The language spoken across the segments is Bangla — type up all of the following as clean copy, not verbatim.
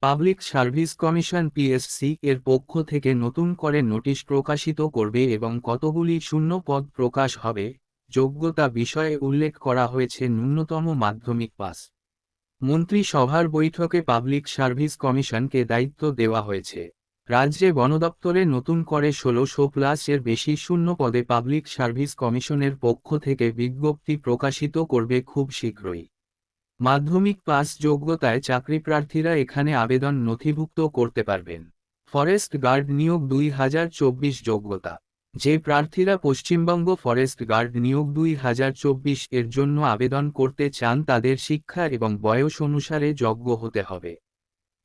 পাবলিক সার্ভিস কমিশন পিএসসি এর পক্ষ থেকে নতুন করে নোটিশ প্রকাশিত করবে এবং কতগুলি শূন্য পদ প্রকাশ হবে। যোগ্যতা বিষয়ে উল্লেখ করা হয়েছে ন্যূনতম মাধ্যমিক পাস। মন্ত্রিসভার বৈঠকে পাবলিক সার্ভিস কমিশনকে দায়িত্ব দেওয়া হয়েছে। রাজ্যে বনদপ্তরে নতুন করে ১৬০০+ এর বেশি শূন্য পদে পাবলিক সার্ভিস কমিশনের পক্ষ থেকে বিজ্ঞপ্তি প্রকাশিত করবে খুব শীঘ্রই। মাধ্যমিক পাস যোগ্যতায় চাকরিপ্রার্থীরা এখানে আবেদন নথিভুক্ত করতে পারবেন। ফরেস্ট গার্ড নিয়োগ ২০২৪ যোগ্যতা। যে প্রার্থীরা পশ্চিমবঙ্গ ফরেস্ট গার্ড নিয়োগ ২০২৪ এর জন্য আবেদন করতে চান তাদের শিক্ষা এবং বয়স অনুসারে যোগ্য হতে হবে।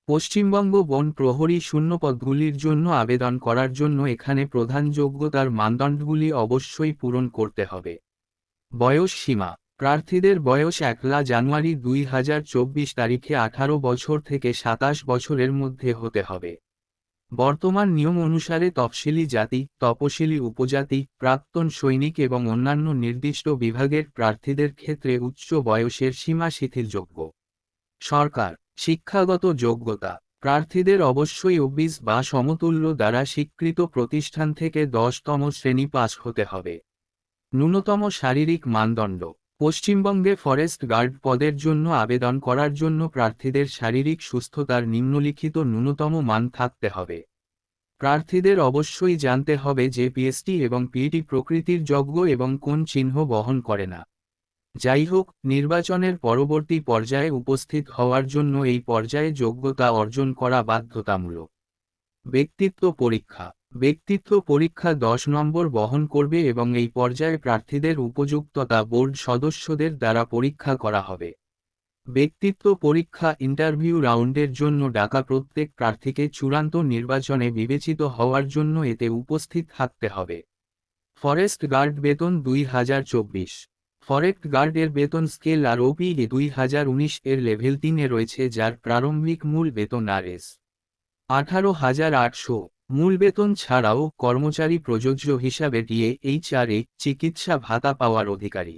পশ্চিমবঙ্গ বন প্রহরী শূন্যপদগুলির জন্য আবেদন করার জন্য এখানে প্রধান যোগ্যতার মানদণ্ডগুলি অবশ্যই পূরণ করতে হবে। বয়স সীমা: প্রার্থীদের বয়স ১ জানুয়ারি ২০২৪ তারিখে ১৮ বছর থেকে ২৭ বছরের মধ্যে হতে হবে। বর্তমান নিয়ম অনুসারে তফসিলি জাতি, তপশিলি উপজাতি, প্রাক্তন সৈনিক এবং অন্যান্য নির্দিষ্ট বিভাগের প্রার্থীদের ক্ষেত্রে উচ্চ বয়সের সীমা শিথিলযোগ্য। সরকার শিক্ষাগত যোগ্যতা: প্রার্থীদের অবশ্যই ওবিস বা সমতুল্য দ্বারা স্বীকৃত প্রতিষ্ঠান থেকে ১০তম শ্রেণী পাস হতে হবে। ন্যূনতম শারীরিক মানদণ্ড: পশ্চিমবঙ্গে ফরেস্ট গার্ড পদের জন্য আবেদন করার জন্য প্রার্থীদের শারীরিক সুস্থতার নিম্নলিখিত ন্যূনতম মান থাকতে হবে। প্রার্থীদের অবশ্যই জানতে হবে যে পিএসটি এবং পিইটি প্রকৃতির যোগ্য এবং কোন চিহ্ন বহন করে না। যাই হোক, নির্বাচনের পরবর্তী পর্যায়ে উপস্থিত হওয়ার জন্য এই পর্যায়ে যোগ্যতা অর্জন করা বাধ্যতামূলক। ব্যক্তিত্ব পরীক্ষা: ব্যক্তিত্ব পরীক্ষা ১০ নম্বর বহন করবে এবং এই পর্যায়ে প্রার্থীদের উপযুক্ততা বোর্ড সদস্যদের দ্বারা পরীক্ষা করা হবে। ব্যক্তিত্ব পরীক্ষা ইন্টারভিউ রাউন্ডের জন্য ডাকা প্রত্যেক প্রার্থীকে চূড়ান্ত নির্বাচনে বিবেচিত হওয়ার জন্য এতে উপস্থিত থাকতে হবে। ফরেস্ট গার্ড বেতন ২০২৪। ফরেস্ট গার্ড এর বেতন স্কেল আর ওপি ২০১৯ এর লেভেল ৩-এ রয়েছে, যার প্রারম্ভিক মূল বেতন Rs. ১৮,৮০০। মূল বেতন ছাড়াও কর্মচারী প্রযোজ্য হিসাবে DA/HRA চিকিৎসা ভাতা পাওয়ার অধিকারী।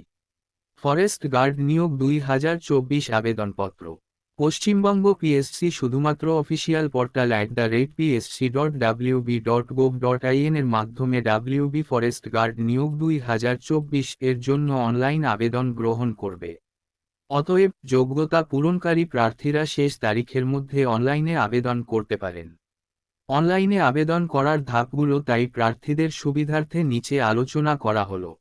ফরেস্ট গার্ড নিয়োগ ২০২৪ আবেদনপত্র: পশ্চিমবঙ্গ পিএসসি শুধুমাত্র অফিসিয়াল পোর্টাল @psc.wb.gov.in এর মাধ্যমে WB ফরেস্ট গার্ড নিয়োগ ২০২৪ এর জন্য অনলাইন আবেদন গ্রহণ করবে। অতএব যোগ্যতা পূরণকারী প্রার্থীরা শেষ তারিখের মধ্যে অনলাইনে আবেদন করতে পারেন। অনলাইনে আবেদন করার ধাপগুলো তাই প্রার্থীদের সুবিধার্থে নিচে আলোচনা করা হলো।